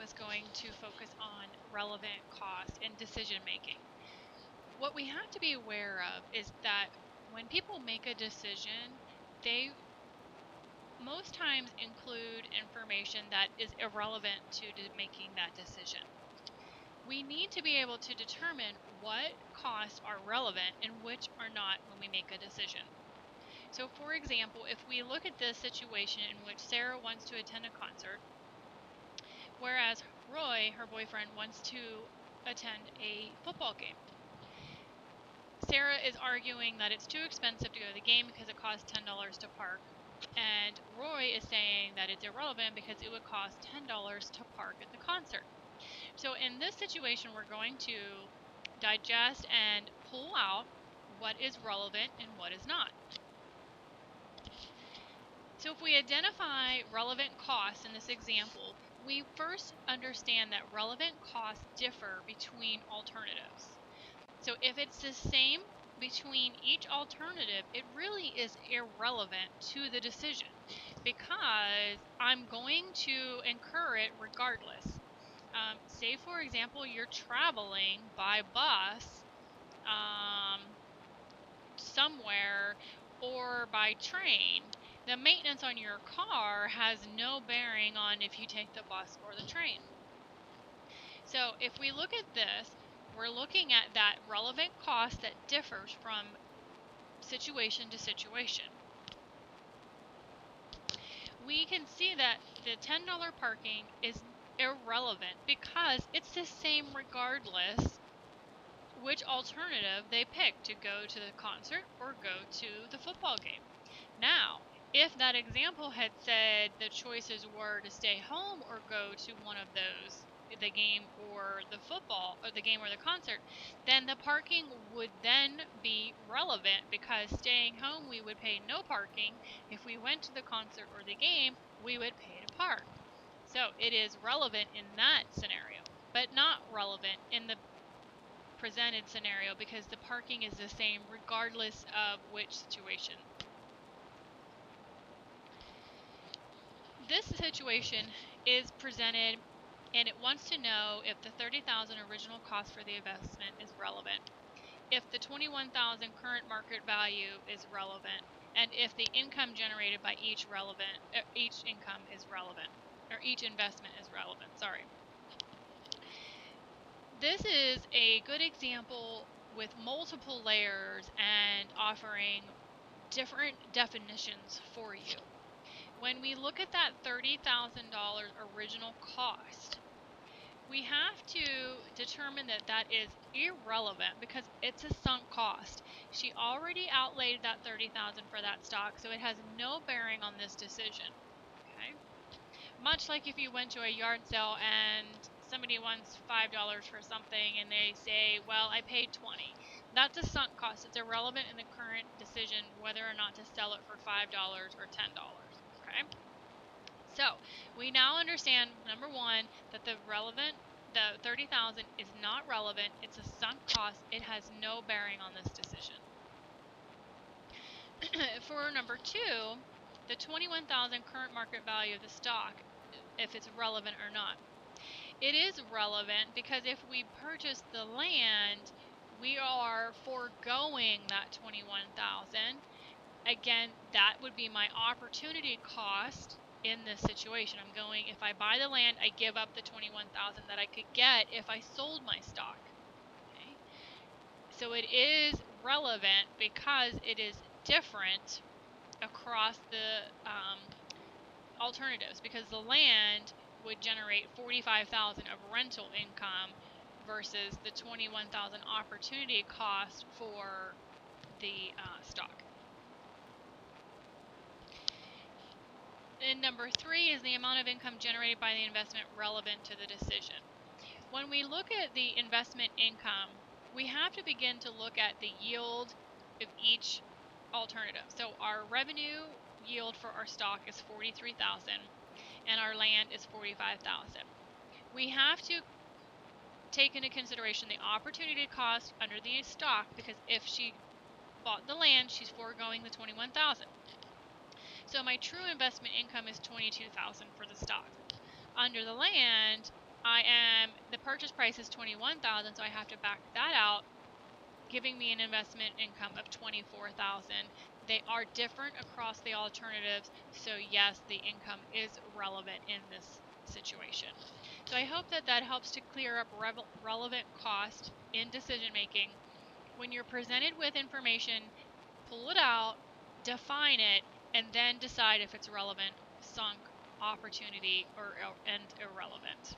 was going to focus on relevant cost and decision making. What we have to be aware of is that when people make a decision, they most times include information that is irrelevant to making that decision. We need to be able to determine what costs are relevant and which are not when we make a decision. So for example, if we look at this situation in which Sarah wants to attend a concert, whereas Roy, her boyfriend, wants to attend a football game. Sarah is arguing that it's too expensive to go to the game because it costs $10 to park, and Roy is saying that it's irrelevant because it would cost $10 to park at the concert. So in this situation, we're going to digest and pull out what is relevant and what is not. So if we identify relevant costs in this example, we first understand that relevant costs differ between alternatives. So if it's the same between each alternative, it really is irrelevant to the decision because I'm going to incur it regardless. Say, for example, you're traveling by bus somewhere or by train. The maintenance on your car has no bearing on if you take the bus or the train. So if we look at this, we're looking at that relevant cost that differs from situation to situation. We can see that the $10 parking is irrelevant because it's the same regardless which alternative they pick to go to the concert or go to the football game. Now, if that example had said the choices were to stay home or go to one of those, the game or the football, or the game or the concert, then the parking would then be relevant because staying home we would pay no parking. If we went to the concert or the game, we would pay to park. So it is relevant in that scenario, but not relevant in the presented scenario because the parking is the same regardless of which situation. This situation is presented and it wants to know if the $30,000 original cost for the investment is relevant, if the $21,000 current market value is relevant, and if the income generated by each income is relevant, or each investment is relevant, sorry. This is a good example with multiple layers and offering different definitions for you. When we look at that $30,000 original cost, we have to determine that that is irrelevant because it's a sunk cost. She already outlaid that $30,000 for that stock, so it has no bearing on this decision. Okay? Much like if you went to a yard sale and somebody wants $5 for something and they say, well, I paid $20. That's a sunk cost. It's irrelevant in the current decision whether or not to sell it for $5 or $10. Okay? So we now understand, number one, that the $30,000 is not relevant. It's a sunk cost. It has no bearing on this decision. For number two, the $21,000 current market value of the stock, if it's relevant or not. It is relevant because if we purchase the land, we are foregoing that $21,000. Again, that would be my opportunity cost in this situation. I'm going, if I buy the land, I give up the $21,000 that I could get if I sold my stock. Okay? So it is relevant because it is different across the alternatives, because the land would generate $45,000 of rental income versus the $21,000 opportunity cost for the stock. And number three is the amount of income generated by the investment relevant to the decision. When we look at the investment income, we have to begin to look at the yield of each alternative. So our revenue yield for our stock is $43,000 and our land is $45,000. We have to take into consideration the opportunity cost under the stock, because if she bought the land, she's foregoing the $21,000. So my true investment income is $22,000 for the stock. Under the land, the purchase price is $21,000, so I have to back that out, giving me an investment income of $24,000. They are different across the alternatives, so yes, the income is relevant in this situation. So I hope that that helps to clear up relevant cost in decision making. When you're presented with information, pull it out, define it, and then decide if it's relevant, sunk, opportunity, and irrelevant.